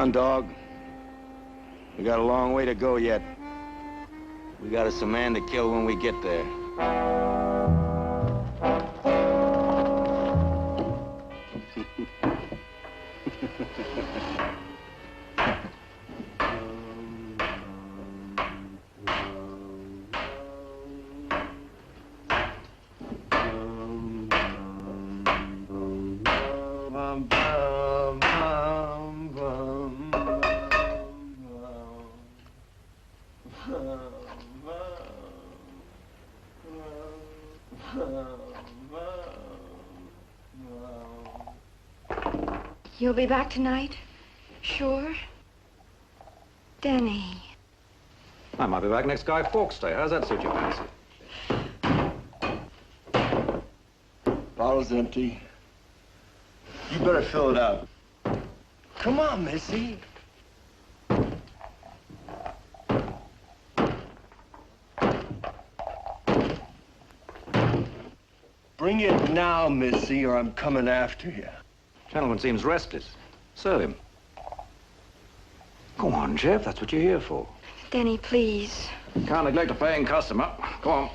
on, dog. We got a long way to go yet. We got us a man to kill when we get there. You'll be back tonight? Sure? Denny. I might be back next Guy Fawkes Day. How's that suit your fancy? Bottle's empty. You better fill it up. Come on, Missy. Bring it now, Missy, or I'm coming after you. Gentleman seems restless. Serve him. Go on, Jeff. That's what you're here for. Denny, please. Can't neglect a paying customer. Go on.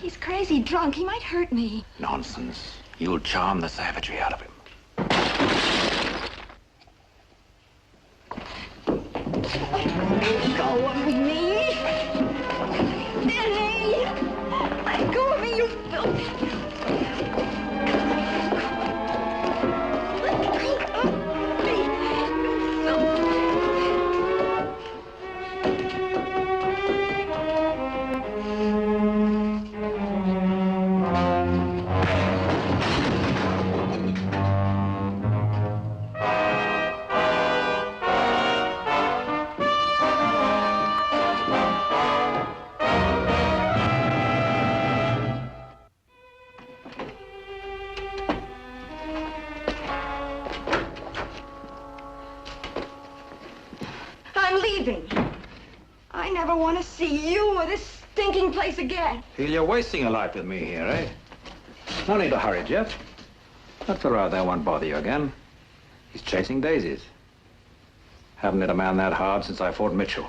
He's crazy drunk. He might hurt me. Nonsense. You'll charm the savagery out of him. Let go of me. Denny! Let go of me, you filthy... I never want to see you or this stinking place again. Feel you're wasting a life with me here, eh? No need to hurry, Jeff. That's all right, they won't bother you again. He's chasing daisies. Haven't hit a man that hard since I fought Mitchell.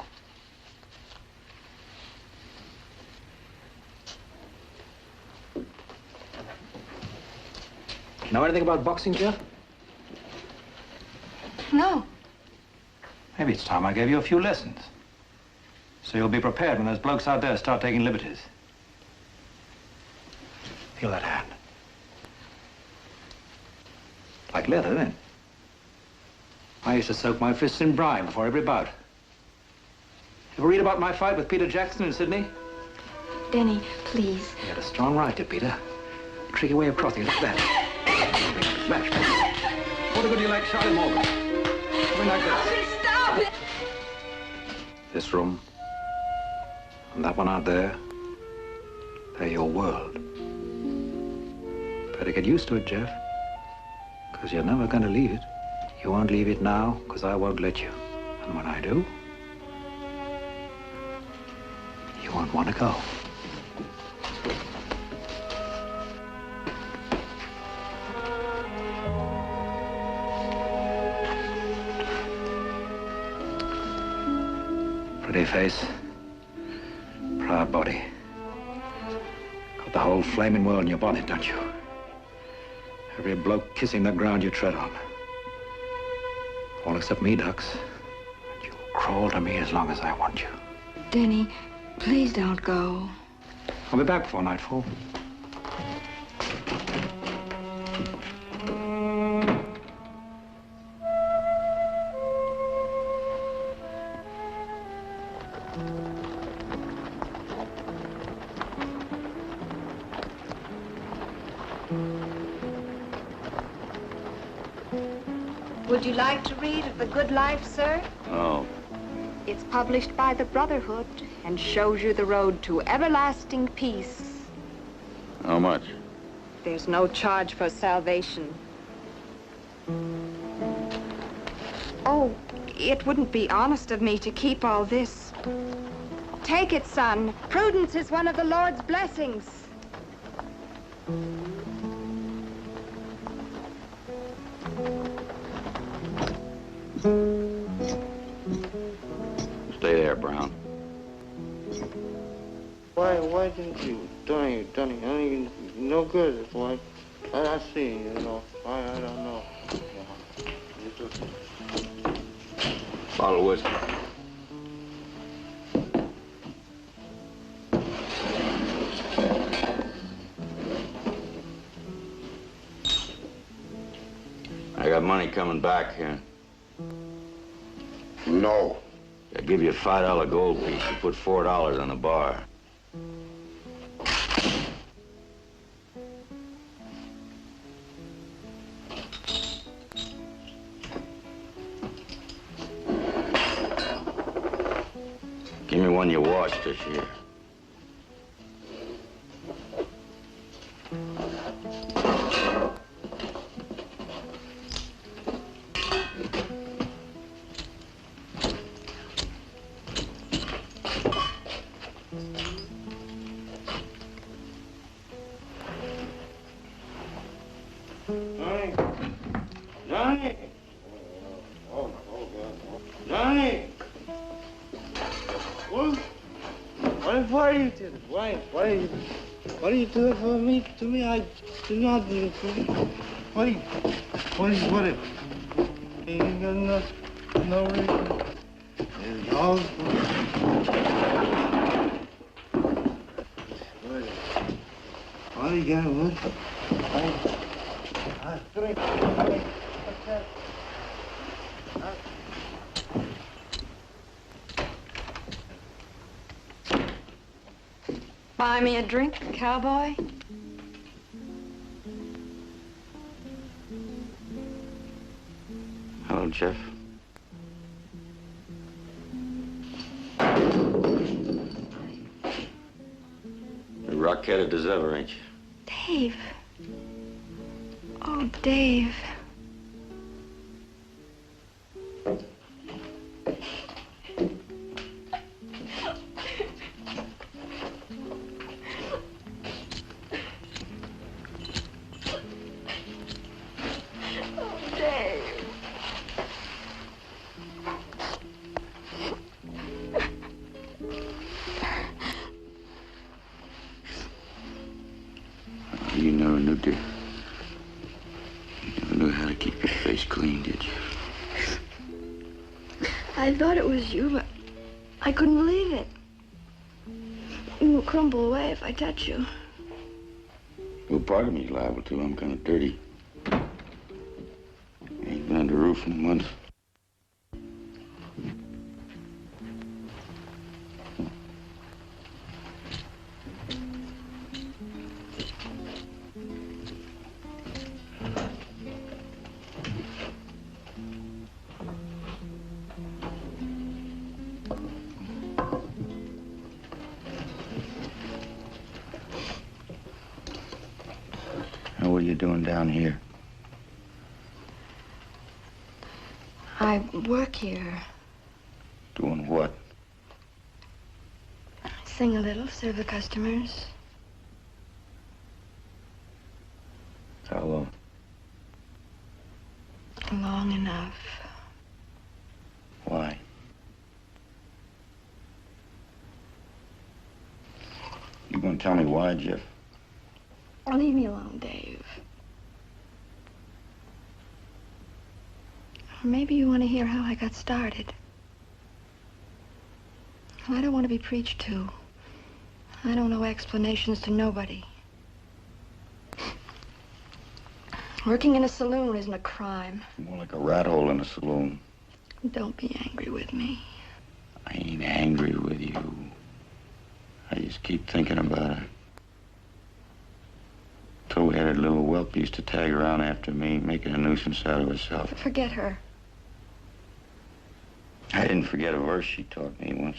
Know anything about boxing, Jeff? No. Maybe it's time I gave you a few lessons. So you'll be prepared when those blokes out there start taking liberties. Feel that hand. Like leather, isn't it? I used to soak my fists in brine before every bout. Ever read about my fight with Peter Jackson in Sydney? Denny, please. You had a strong right to, Peter. Tricky way of crossing it like that. Smash. What a good you like Charlie Morgan. Something like this. Stop it! This room. And that one out there, they're your world. Better get used to it, Jeff, because you're never going to leave it. You won't leave it now, because I won't let you. And when I do, you won't want to go. Pretty face. Proud body. Got the whole flaming world in your bonnet, don't you? Every bloke kissing the ground you tread on. All except me, Ducks. And you'll crawl to me as long as I want you. Denny, please don't go. I'll be back before nightfall. Would you like to read of the good life, sir? Oh. It's published by the Brotherhood and shows you the road to everlasting peace. How much? There's no charge for salvation. Oh, it wouldn't be honest of me to keep all this. Take it, son. Prudence is one of the Lord's blessings. Brown. Why didn't you? Donnie, you no good, boy. I see, you know. I don't know. Bottle of whiskey. I got money coming back here. No. I give you a $5 gold piece. You put $4 on the bar. Give me one you washed this year. Johnny! Why you did it? Why do you do it for me? To me, I do not do it for you. What if? You ain't got no reason. It's all what do you got, what? Buy me a drink, cowboy? Hello, Jeff. You're rock-headed as ever, ain't you? Dave. Oh, Dave. You never knew, dear. You never knew how to keep your face clean, did you? I thought it was you, but I couldn't believe it. You will crumble away if I touch you. Well, part of me's liable to. I'm kind of dirty. I ain't been under a roof in months. What are you doing down here? I work here. Doing what? Sing a little, serve the customers. How long? Long enough. Why? You gonna tell me why, Jeff? Leave me alone, Dave. Or maybe you want to hear how I got started. I don't want to be preached to. I don't know explanations to nobody. Working in a saloon isn't a crime. More like a rat hole in a saloon. Don't be angry with me. I ain't angry with you. I just keep thinking about her. Tow-headed little whelp used to tag around after me, making a nuisance out of herself. Forget her. I didn't forget a verse she taught me once.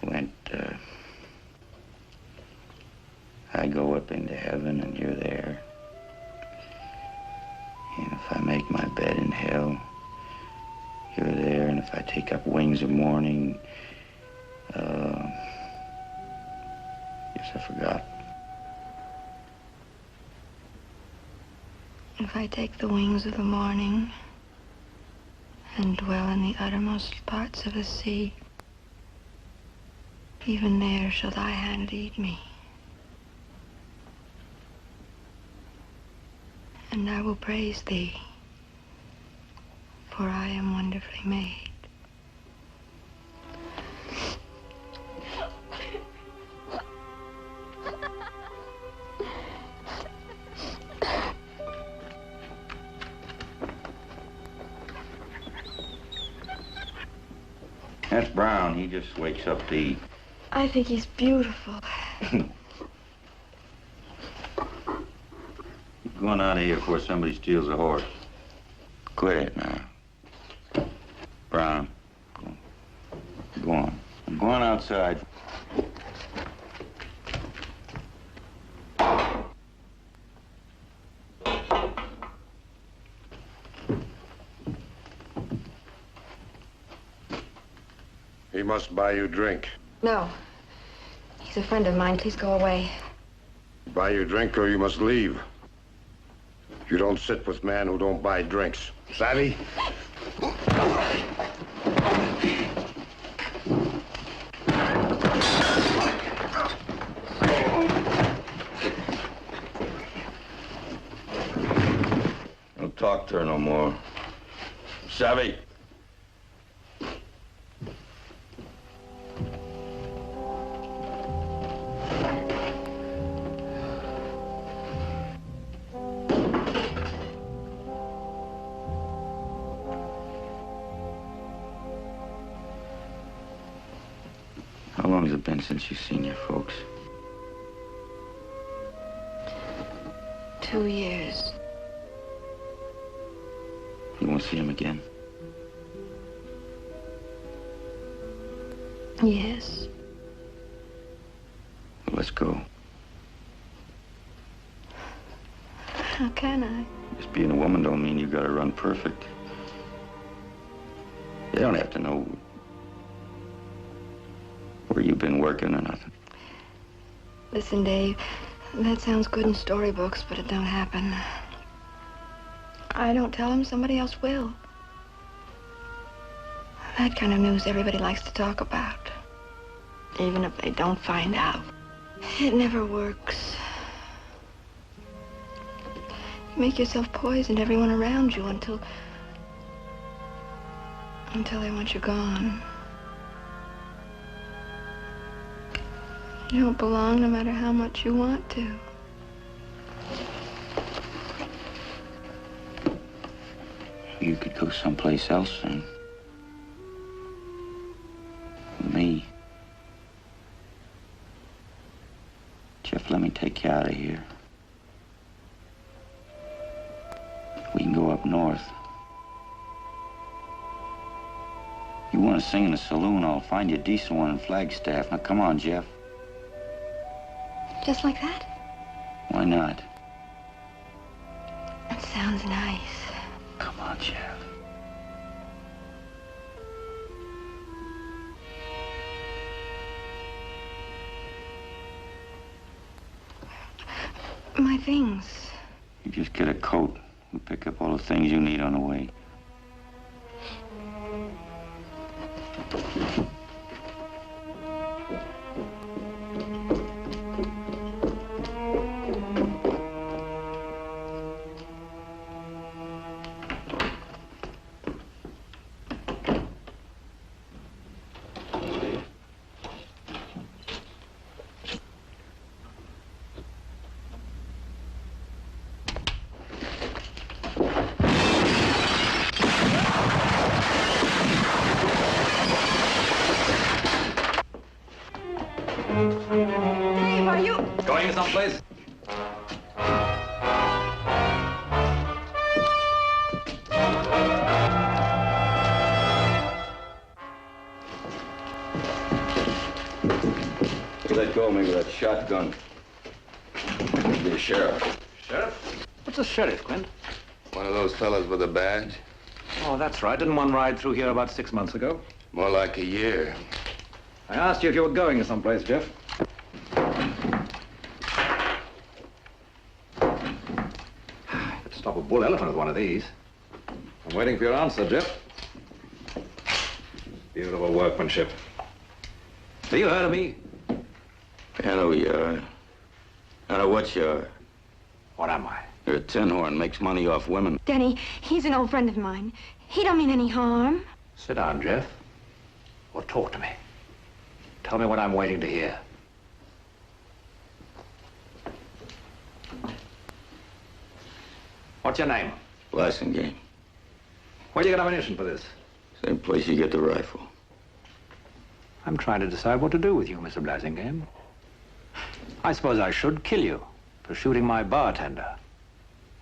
Went, I go up into heaven and you're there. And if I make my bed in hell, you're there. And if I take up wings of morning, guess I forgot. If I take the wings of the morning and dwell in the uttermost parts of the sea. Even there shall thy hand lead me. And I will praise thee, for I am wonderfully made. That's Brown. He just wakes up to eat. I think he's beautiful. Going out of here before somebody steals a horse. Quit it now. Brown, go on. I'm going outside. He must buy you a drink. No. He's a friend of mine. Please go away. Buy you a drink or you must leave. You don't sit with men who don't buy drinks. Savvy? Don't talk to her no more. Savvy? How long has it been since you've seen your folks? 2 years. You won't see them again? Yes. Well, let's go. How can I? Just being a woman don't mean you gotta run perfect. They don't have to know where you've been working or nothing. Listen, Dave, that sounds good in storybooks, but it don't happen. I don't tell them, somebody else will. That kind of news everybody likes to talk about, even if they don't find out. It never works. You make yourself poison to everyone around you until they want you gone. You don't belong no matter how much you want to. You could go someplace else then. With me. Jeff, let me take you out of here. We can go up north. You want to sing in a saloon, I'll find you a decent one in Flagstaff. Now, come on, Jeff. Just like that? Why not? That sounds nice. Come on, Jeff. My things. You just get a coat. We'll pick up all the things you need on the way. Dave, are you... Going someplace? You let go of me with that shotgun. Be a sheriff. Sheriff? What's a sheriff, Quint? One of those fellas with a badge? Oh, that's right. Didn't one ride through here about 6 months ago? More like a year. I asked you if you were going someplace, Jeff. Could stop a bull elephant with one of these. I'm waiting for your answer, Jeff. Beautiful workmanship. Have you heard of me? I know you are. I know what you are. What am I? You're a tin horn, makes money off women. Denny, he's an old friend of mine. He don't mean any harm. Sit down, Jeff. Or talk to me. Tell me what I'm waiting to hear. What's your name? Blasingame. Where do you get ammunition for this? Same place you get the rifle. I'm trying to decide what to do with you, Mr. Blasingame. I suppose I should kill you for shooting my bartender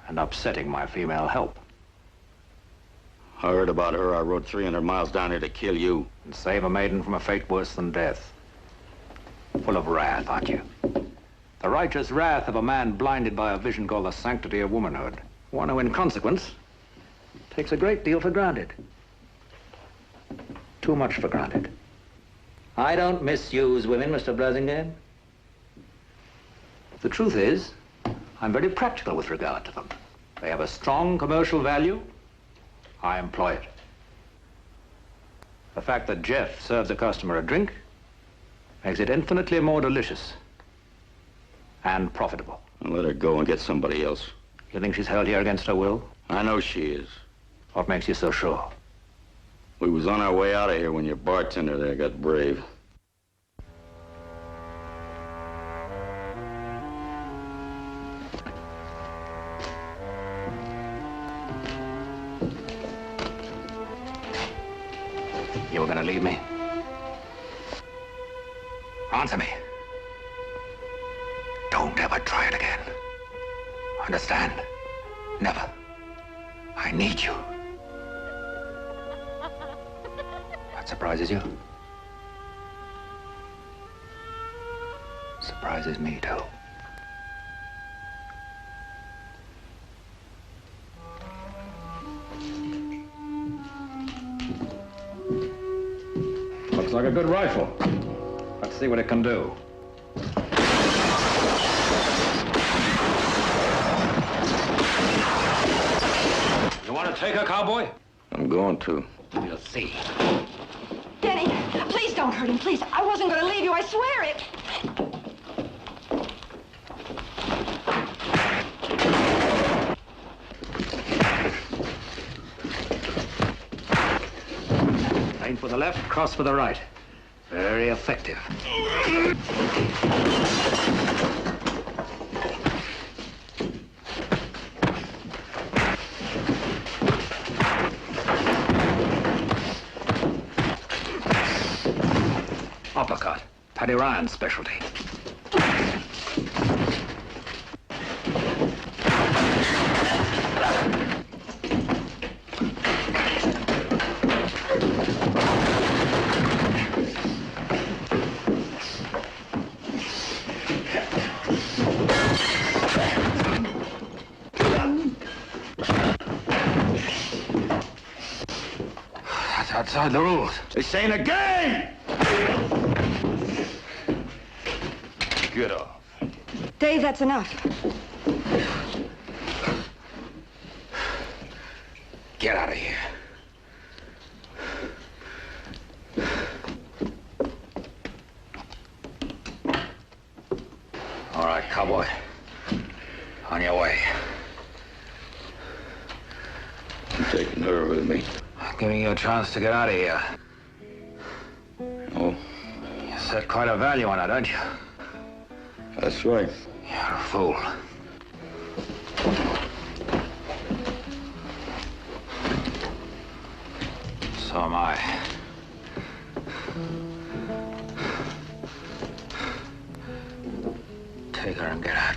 and upsetting my female help. I heard about her. I rode 300 miles down here to kill you. And save a maiden from a fate worse than death. Full of wrath, aren't you? The righteous wrath of a man blinded by a vision called the sanctity of womanhood. One who, in consequence, takes a great deal for granted. Too much for granted. I don't misuse women, Mr. Blasingame. The truth is, I'm very practical with regard to them. They have a strong commercial value. I employ it. The fact that Jeff serves a customer a drink makes it infinitely more delicious and profitable. And let her go and get somebody else. You think she's held here against her will? I know she is. What makes you so sure? We was on our way out of here when your bartender there got brave. You were gonna leave me? Answer me. Don't ever try it again. Understand? Never. I need you. That surprises you? Surprises me, too. Looks like a good rifle. Let's see what it can do. You want to take her, cowboy? I'm going to. We'll see. Denny, please don't hurt him, please. I wasn't going to leave you, I swear it. Aim for the left, cross for the right. Very effective. Uppercut. Paddy Ryan's specialty. That's outside the rules. This ain't a game! Get off. Dave, that's enough. Get out of here. All right, cowboy. On your way. I'm taking her with me. I'm giving you a chance to get out of here. Oh? You set quite a value on it, don't you? That's right. You're a fool. So am I. Take her and get out.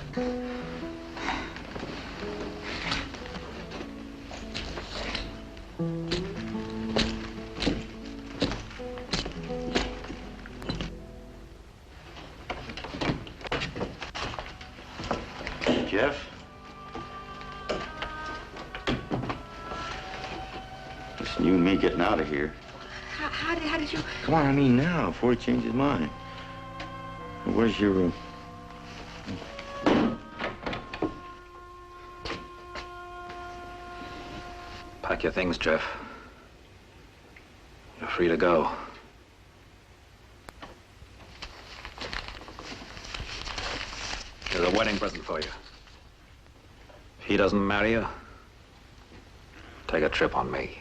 Jeff? Listen, you and me getting out of here. How did you... Come on, I mean now, before he changes his mind. Where's your room? Pack your things, Jeff. You're free to go. There's a wedding present for you. If he doesn't marry you, take a trip on me.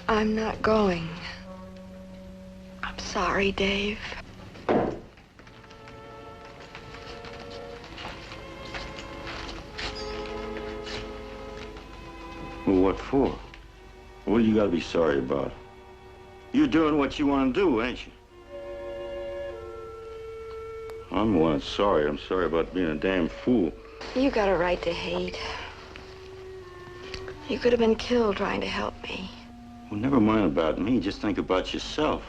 I'm not going. I'm sorry, Dave. Well, what for? What do you gotta be sorry about? You're doing what you want to do, ain't you? I'm the one that's sorry. I'm sorry about being a damn fool. You got a right to hate. You could have been killed trying to help me. Well, never mind about me. Just think about yourself.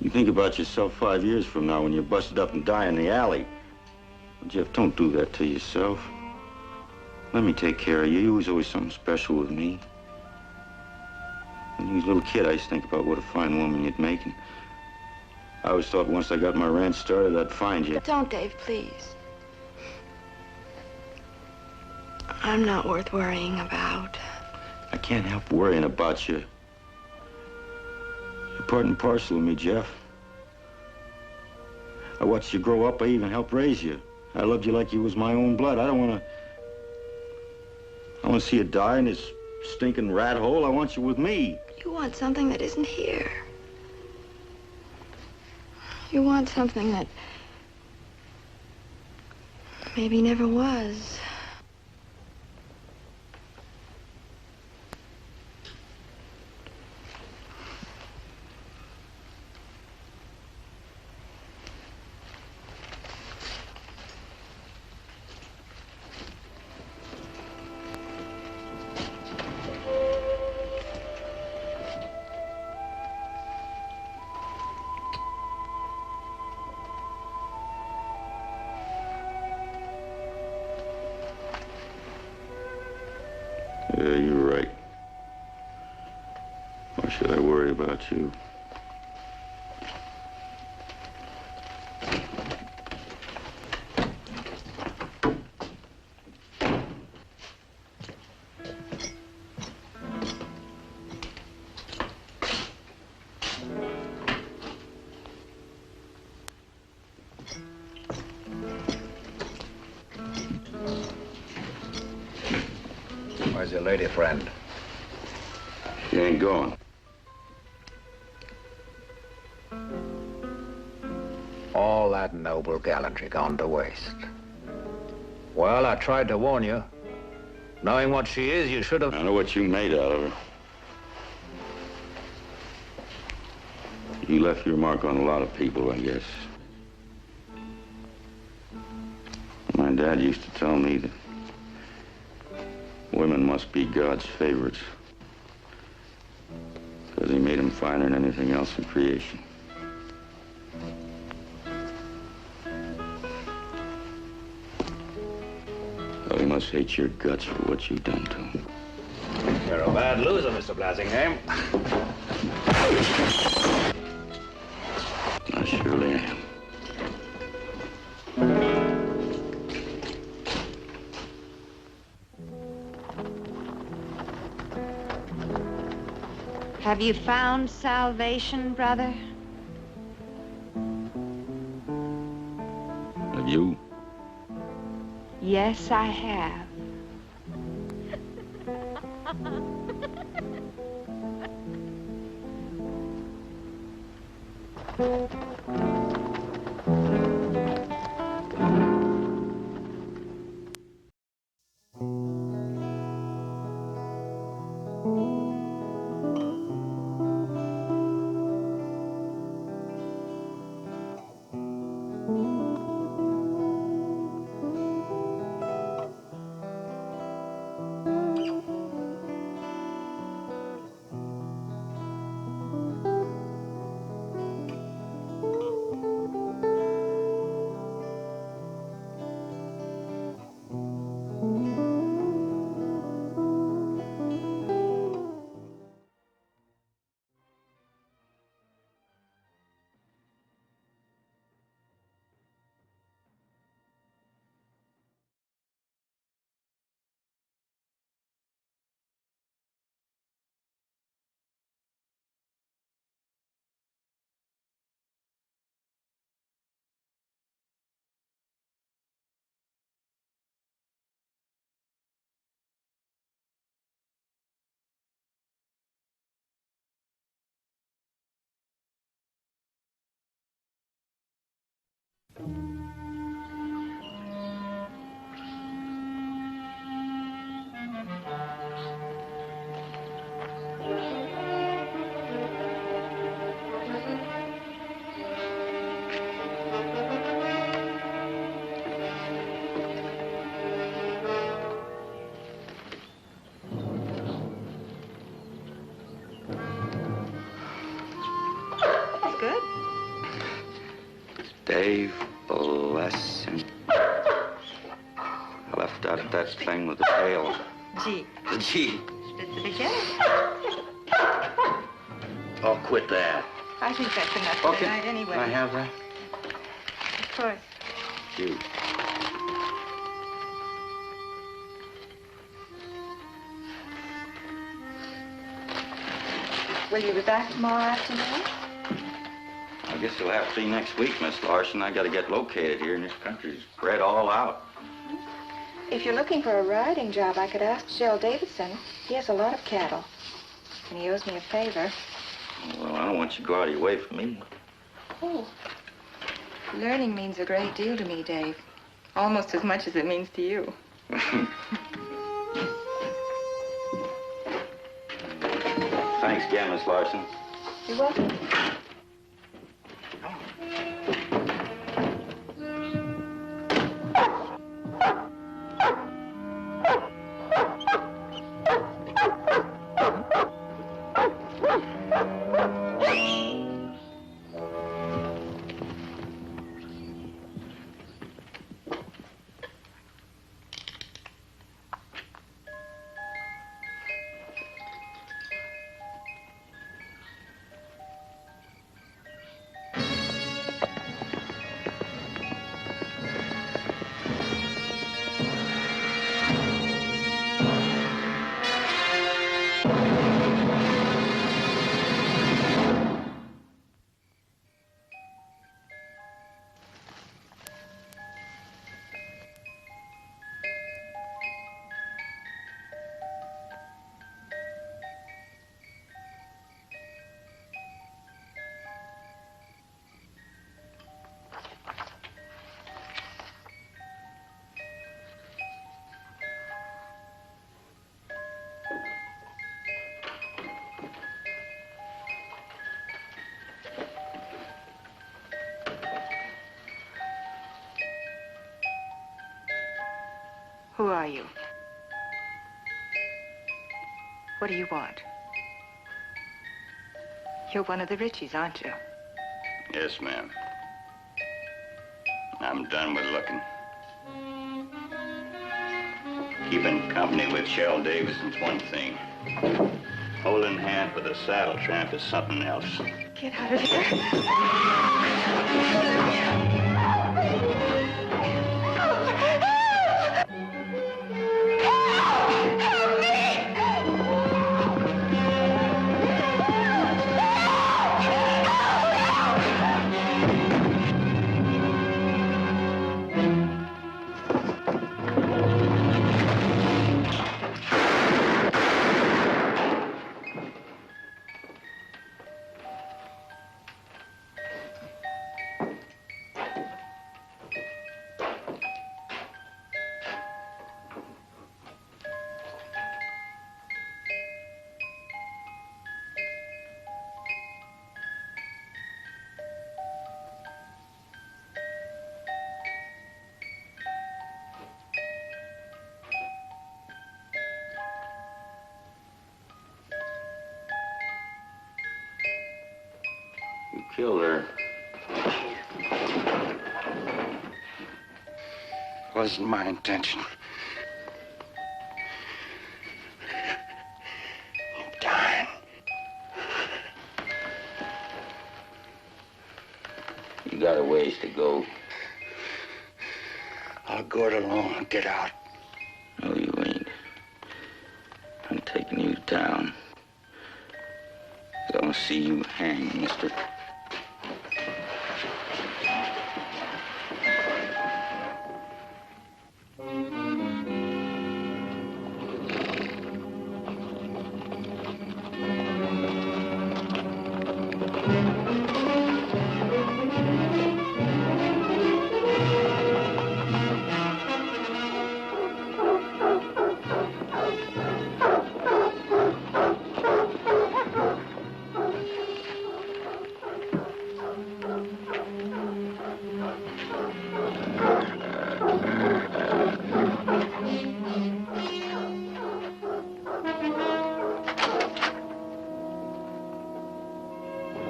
You think about yourself 5 years from now when you're busted up and die in the alley. Well, Jeff, don't do that to yourself. Let me take care of you. You was always something special with me. When you was a little kid, I used to think about what a fine woman you'd make. And I always thought once I got my ranch started, I'd find you. But don't, Dave, please. I'm not worth worrying about. I can't help worrying about you. You're part and parcel of me, Jeff. I watched you grow up. I even helped raise you. I loved you like you was my own blood. I want to see you die in this stinking rat hole. I want you with me. You want something that isn't here. You want something that maybe never was. Yeah, you're right. Why should I worry about you? Where's your lady friend? She ain't going. All that noble gallantry gone to waste. Well, I tried to warn you. Knowing what she is, you should have... I know what you made out of her. You left your mark on a lot of people, I guess. My dad used to tell me that women must be God's favorites, because he made them finer than anything else in creation. So he must hate your guts for what you've done to him. You're a bad loser, Mr. Blasingham. I surely am. Have you found salvation, brother? Have you? Yes, I have. Dave, bless him. I left out that thing with the tail. G. The G. Spitze Oh, quit that. I think that's enough for tonight anyway. Can I have that? Of course. Thank you. Will you be back tomorrow afternoon? I guess you'll have to see next week, Miss Larson. I got to get located here, and this country's spread all out. If you're looking for a riding job, I could ask Shell Davidson. He has a lot of cattle. And he owes me a favor. Well, I don't want you to go out of your way for me. Oh. Learning means a great deal to me, Dave. Almost as much as it means to you. Thanks again, Miss Larson. You're welcome. Who are you? What do you want? You're one of the Ritchies, aren't you? Yes, ma'am. I'm done with looking. Keeping company with Shell Davidson's one thing. Holding hand with a saddle tramp is something else. Get out of here. You killed her. Wasn't my intention. I'm dying. You got a ways to go. I'll go it alone and get out. No, you ain't. I'm taking you down. I want to see you hang, mister.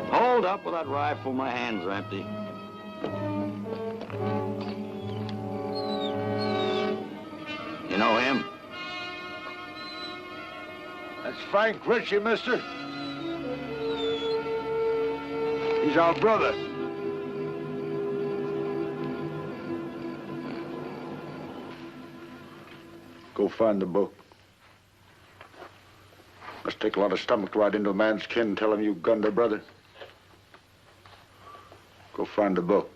Hold up with that rifle. My hands are empty. You know him? That's Frank Ritchie, mister. He's our brother. Go find the book. Must take a lot of stomach to ride into a man's kin and tell him you gunned their brother. Go find the book.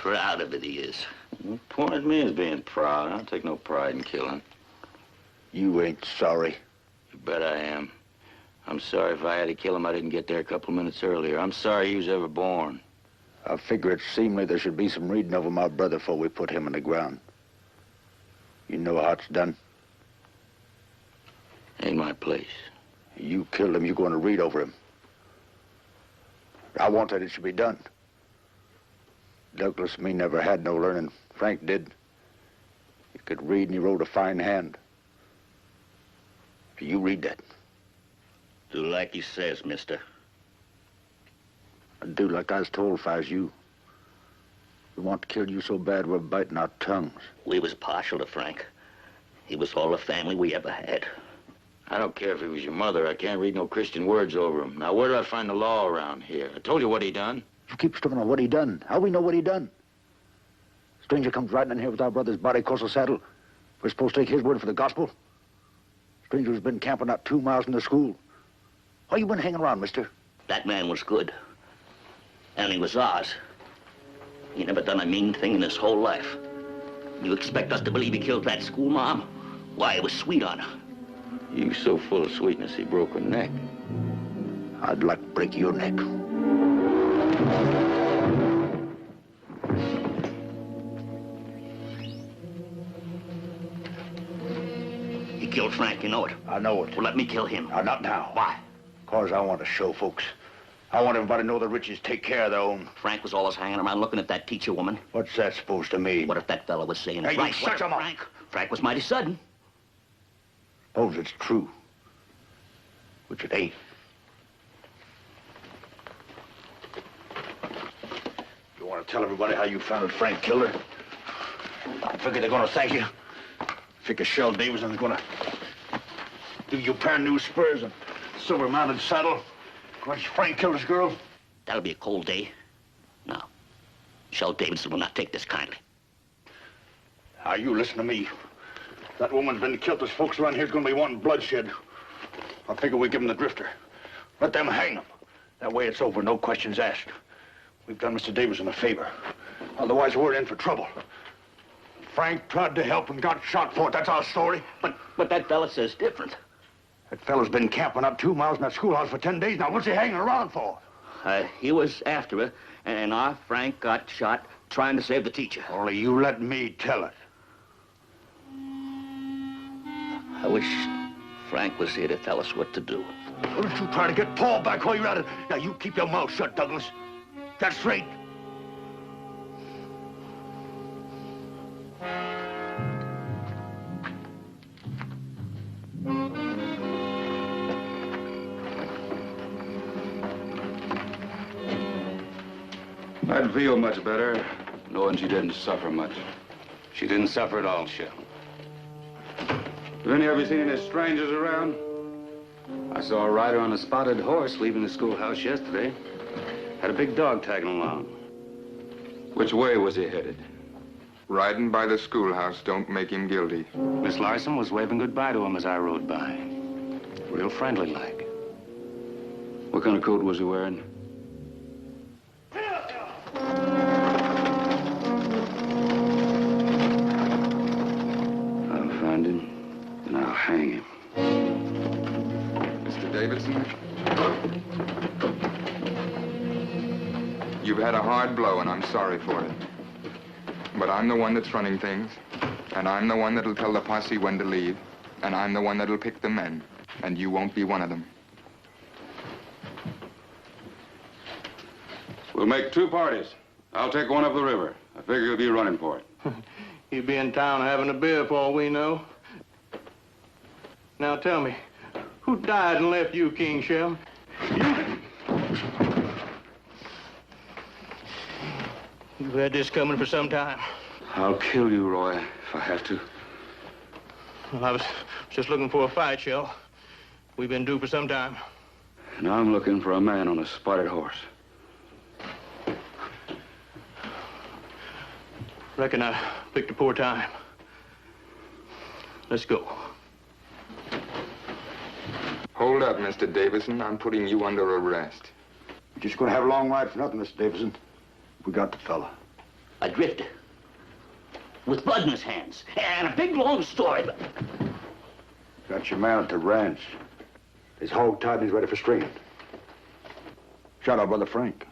Proud of it, he is. Point at me as being proud. I don't take no pride in killing. You ain't sorry. You bet I am. I'm sorry if I had to kill him, I didn't get there a couple of minutes earlier. I'm sorry he was ever born. I figure it's seemly there should be some reading over my brother before we put him in the ground. You know how it's done. Ain't my place. You killed him, you're going to read over him. I want that it should be done. Douglas and me never had no learning. Frank did. He could read and he wrote a fine hand. You read that. Do like he says, mister. I'd do like I was told if I was you. We want to kill you so bad we're biting our tongues. We was partial to Frank. He was all the family we ever had. I don't care if he was your mother. I can't read no Christian words over him. Now, where do I find the law around here? I told you what he done. You keep stumping on what he done. How we know what he done? Stranger comes riding in here with our brother's body across the saddle. We're supposed to take his word for the gospel. Stranger's been camping out 2 miles from the school. Why you been hanging around, mister? That man was good. And he was ours. He never done a mean thing in his whole life. You expect us to believe he killed that school mom? Why, it was sweet on her. You so full of sweetness, he broke her neck. I'd like to break your neck. He killed Frank, you know it. I know it. Well, let me kill him. Not now. Why? 'Cause I want to show folks. I want everybody to know the Richies take care of their own. Frank was always hanging around looking at that teacher woman. What's that supposed to mean? What if that fella was saying Hey, Frank? you shut your mouth. Frank was mighty sudden. Suppose it's true. Which it ain't. You want to tell everybody how you found out Frank killed her? I figure they're going to thank you. Figure Shell Davison's going to give you a pair of new spurs and silver-mounted saddle. Once Frank killed his girl. That'll be a cold day. No. Shell Davidson will not take this kindly. Now, you listen to me. That woman's been killed. There's folks around here's going to be wanting bloodshed. I figure we give them the drifter. Let them hang them. That way it's over, no questions asked. We've done Mr. Davison a favor. Otherwise, we're in for trouble. Frank tried to help and got shot for it. That's our story. But that fella says different. That fellow's been camping up 2 miles from that schoolhouse for 10 days now. What's he hanging around for? He was after her, and our Frank got shot trying to save the teacher. Only you let me tell it. I wish Frank was here to tell us what to do. Why don't you try to get Paul back while you're at it? Now, you keep your mouth shut, Douglas. That's straight. I'd feel much better knowing she didn't suffer much. She didn't suffer at all, Shell. Have any of you seen any strangers around? I saw a rider on a spotted horse leaving the schoolhouse yesterday. Had a big dog tagging along. Which way was he headed? Riding by the schoolhouse don't make him guilty. Miss Larson was waving goodbye to him as I rode by. Real friendly-like. What kind of coat was he wearing? I'll find him, and I'll hang him. Mr. Davidson, you've had a hard blow, and I'm sorry for it. But I'm the one that's running things, and I'm the one that'll tell the posse when to leave, and I'm the one that'll pick the men, and you won't be one of them. We'll make 2 parties. I'll take one up the river. A figure you'll be running for it. He'd be in town having a beer for all we know. Now tell me, who died and left you, King Shell? You've had this coming for some time. I'll kill you, Roy, if I have to. Well, I was just looking for a fight, Shell. We've been due for some time. And I'm looking for a man on a spotted horse. Reckon I picked a poor time. Let's go. Hold up, Mr. Davison. I'm putting you under arrest. You're just going to have a long ride for nothing, Mr. Davison. We got the fella. A drifter. With blood in his hands. And a big, long story. Got your man at the ranch. His hog tied and he's ready for stringing. Shot our brother Frank.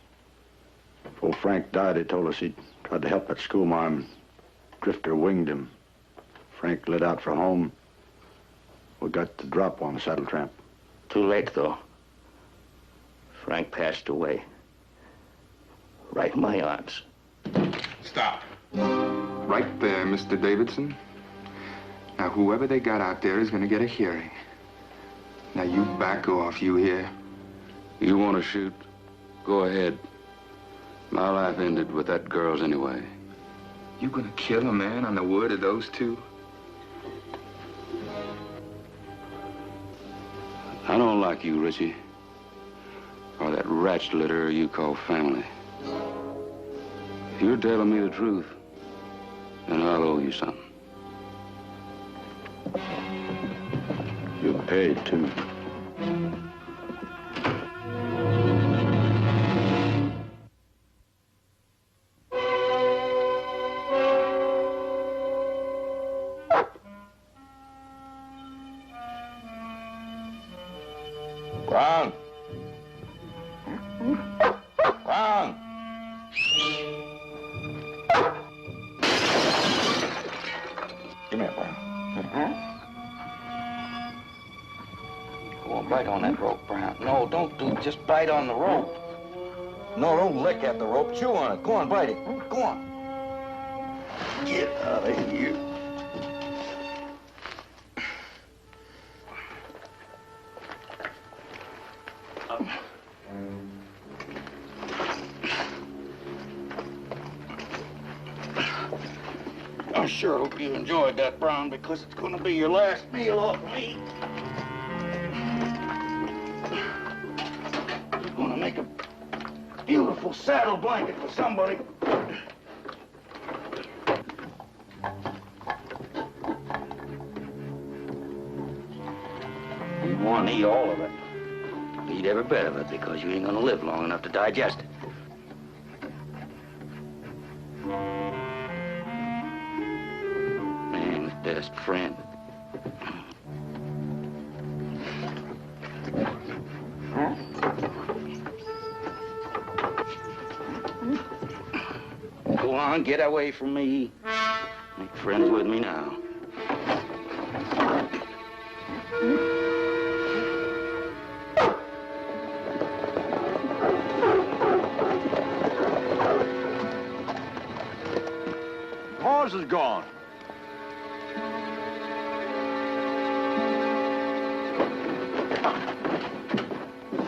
Before Frank died, he told us he'd tried to help that schoolmarm. Drifter winged him. Frank lit out for home. We got the drop on the saddle tramp. Too late, though. Frank passed away. Right in my arms. Stop. Right there, Mr. Davidson. Now, whoever they got out there is going to get a hearing. Now, you back off, you hear? You want to shoot? Go ahead. My life ended with that girl's anyway. You going to kill a man on the word of those two? I don't like you, Ritchie. Or that rat's litter you call family. If you're telling me the truth, then I'll owe you something. You're paid, too. Brown! Brown! Give me a Brown. Go on, bite on that rope, Brown. No, don't do it. Just bite on the rope. No, don't lick at the rope. Chew on it. Go on, bite it. Go on. Get out of here. I sure hope you enjoyed that, Brown, because it's going to be your last meal off me. You're going to make a beautiful saddle blanket for somebody. You want to eat all of it. Eat every bit of it, because you ain't going to live long enough to digest it. Man's best friend. Go on, get away from me. Make friends with me now. Horse is gone.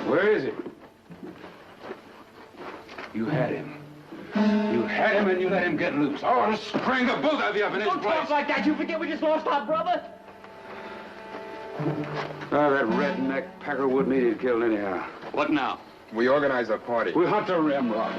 Where is he? You had him. You had him and you let him get loose. I want to strangle both of you up in this place. Don't talk like that. You forget we just lost our brother? Oh, that redneck Packer wouldn't need it killed anyhow. What now? We organize a party. We hunt the ramrod.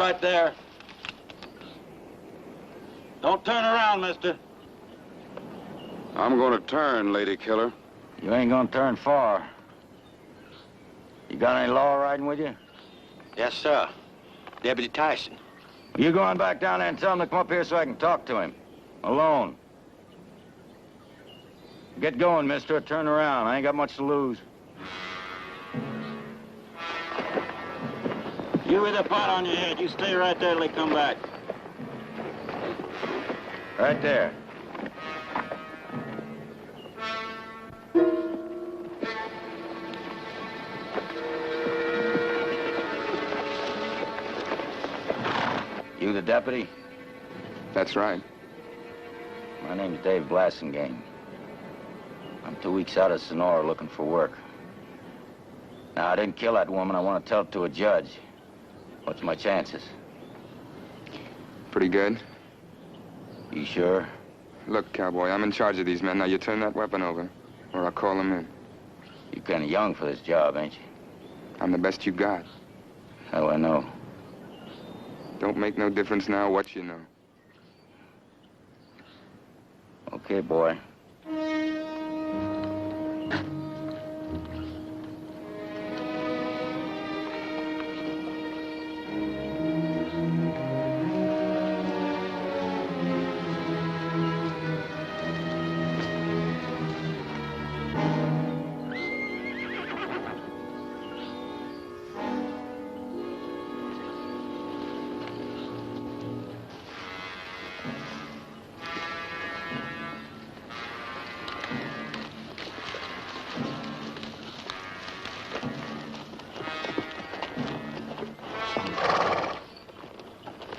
right there. Don't turn around, mister. I'm gonna turn, lady killer. You ain't gonna turn far. You got any law riding with you? Yes, sir. Deputy Tyson. You going back down there and tell him to come up here so I can talk to him. Alone. Get going, mister. Turn around. I ain't got much to lose. You with a pot on your head. You stay right there till they come back. Right there. You the deputy? That's right. My name's Dave Blassingame. I'm 2 weeks out of Sonora looking for work. Now, I didn't kill that woman. I want to tell it to a judge. What's my chances? Pretty good. You sure? Look, cowboy, I'm in charge of these men. Now you turn that weapon over, or I'll call them in. You're kind of young for this job, ain't you? I'm the best you got. How do I know? Don't make no difference now what you know. Okay, boy.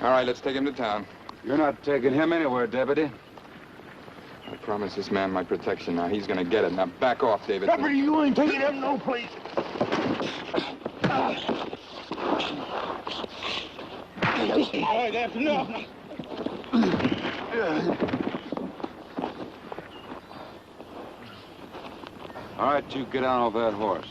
All right, let's take him to town. You're not taking him anywhere, Deputy. I promised this man my protection. Now he's gonna get it. Now back off, Davidson. Deputy, you ain't taking him no place. All right, that's enough. All right, you get on off that horse.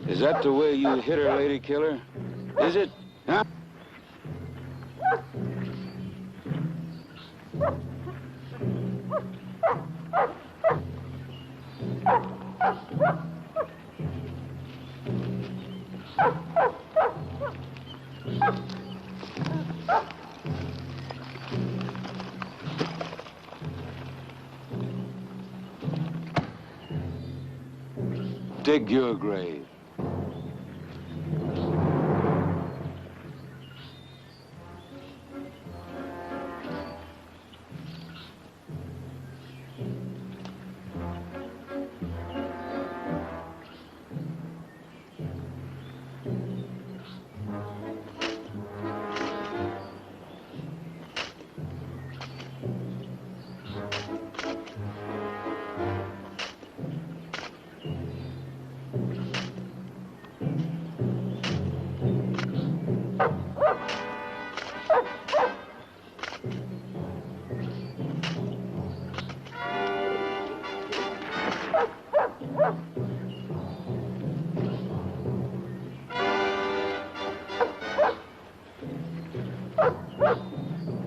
Is that the way you hit her, lady killer? Is it? Huh? Dig your grave.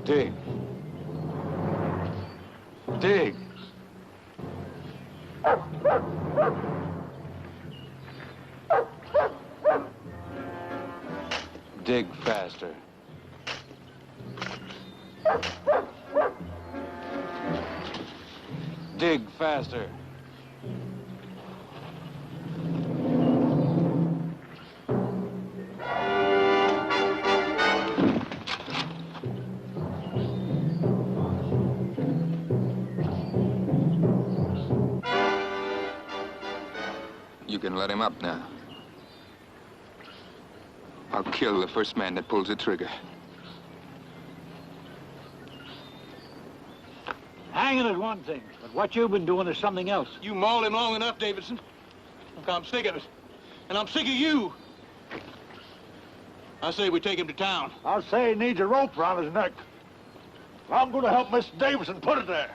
Dig. Dig. Dig faster. Dig faster. You can let him up now. I'll kill the first man that pulls the trigger. Hanging is one thing, but what you've been doing is something else. You mauled him long enough, Davidson. Look, I'm sick of it. And I'm sick of you. I say we take him to town. I'll say he needs a rope around his neck. I'm going to help Mr. Davidson put it there.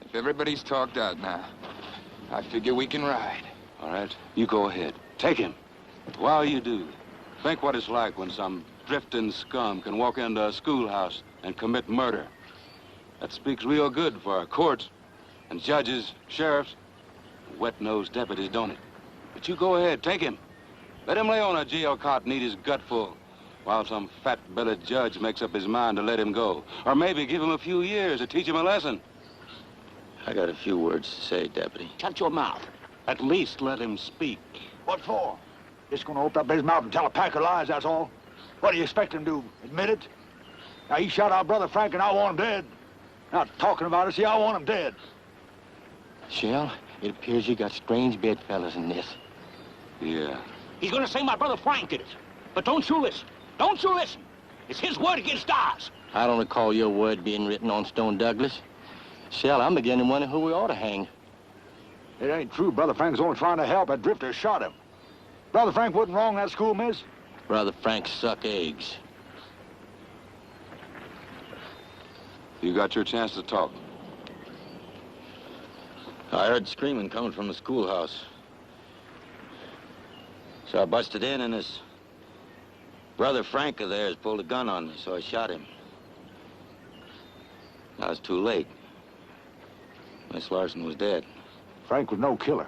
If everybody's talked out now, I figure we can ride. All right, you go ahead. Take him. While you do, think what it's like when some drifting scum can walk into a schoolhouse and commit murder. That speaks real good for our courts and judges, sheriffs, wet-nosed deputies, don't it? But you go ahead, take him. Let him lay on a jail cot and eat his gut full while some fat-bellied judge makes up his mind to let him go. Or maybe give him a few years to teach him a lesson. I got a few words to say, Deputy. Shut your mouth. At least let him speak. What for? Just going to open up his mouth and tell a pack of lies, that's all. What do you expect him to do? Admit it? Now, he shot our brother Frank and I want him dead. Not talking about it, see, I want him dead. Shell, it appears you got strange bedfellows in this. Yeah. He's gonna say my brother Frank did it. But don't you listen. Don't you listen. It's his word against ours. I don't recall your word being written on Stone Douglas. Shell, I'm beginning to wonder who we ought to hang. It ain't true. Brother Frank's only trying to help. That drifter shot him. Brother Frank wasn't wrong in that school, miss. Brother Frank suck eggs. You got your chance to talk. I heard screaming coming from the schoolhouse. So I busted in, and his brother Frank of theirs pulled a gun on me, so I shot him. I was too late. Miss Larson was dead. Frank was no killer.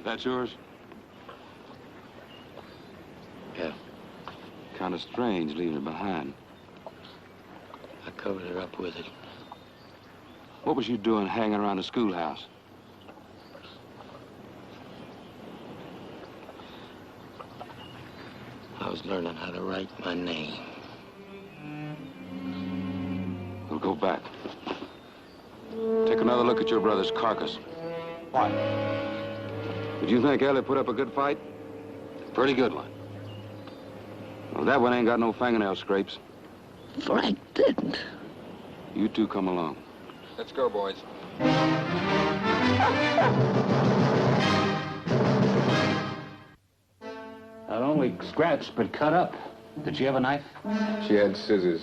That's yours? Yeah. Kind of strange leaving it behind. I covered her up with it. What was you doing hanging around the schoolhouse? I was learning how to write my name. We'll go back. Take another look at your brother's carcass. Why? Did you think Ellie put up a good fight? Pretty good one. Well, that one ain't got no fingernail scrapes. Frank didn't. You two come along. Let's go, boys. Not only scratched, but cut up. Did she have a knife? She had scissors.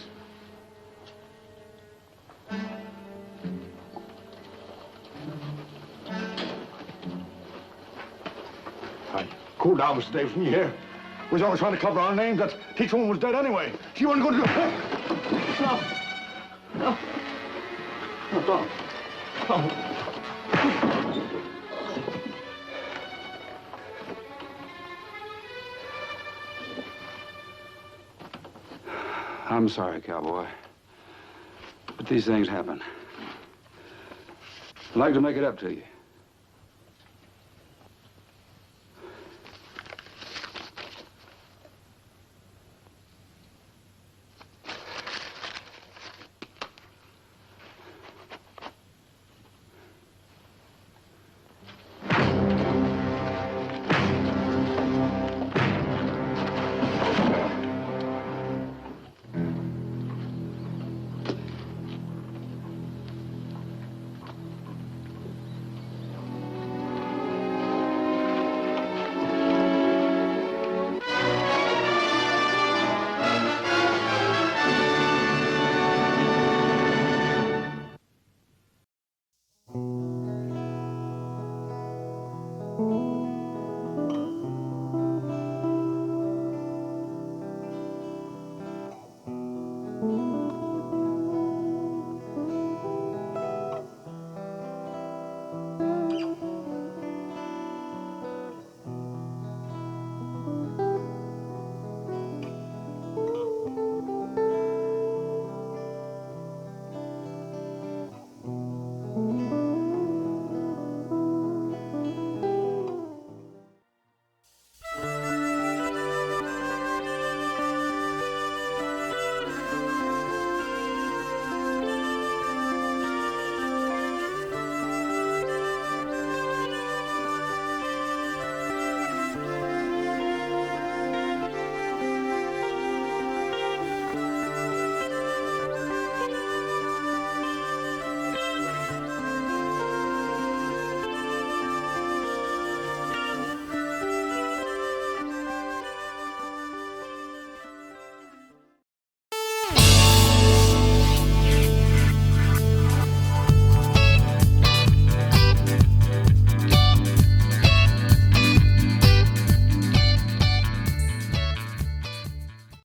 Cool down, Mr. Davidson, you hear? We was only trying to cover our names. That teacher woman was dead anyway. She wasn't going to do it. No. No. No, don't. No. I'm sorry, cowboy. But these things happen. I'd like to make it up to you.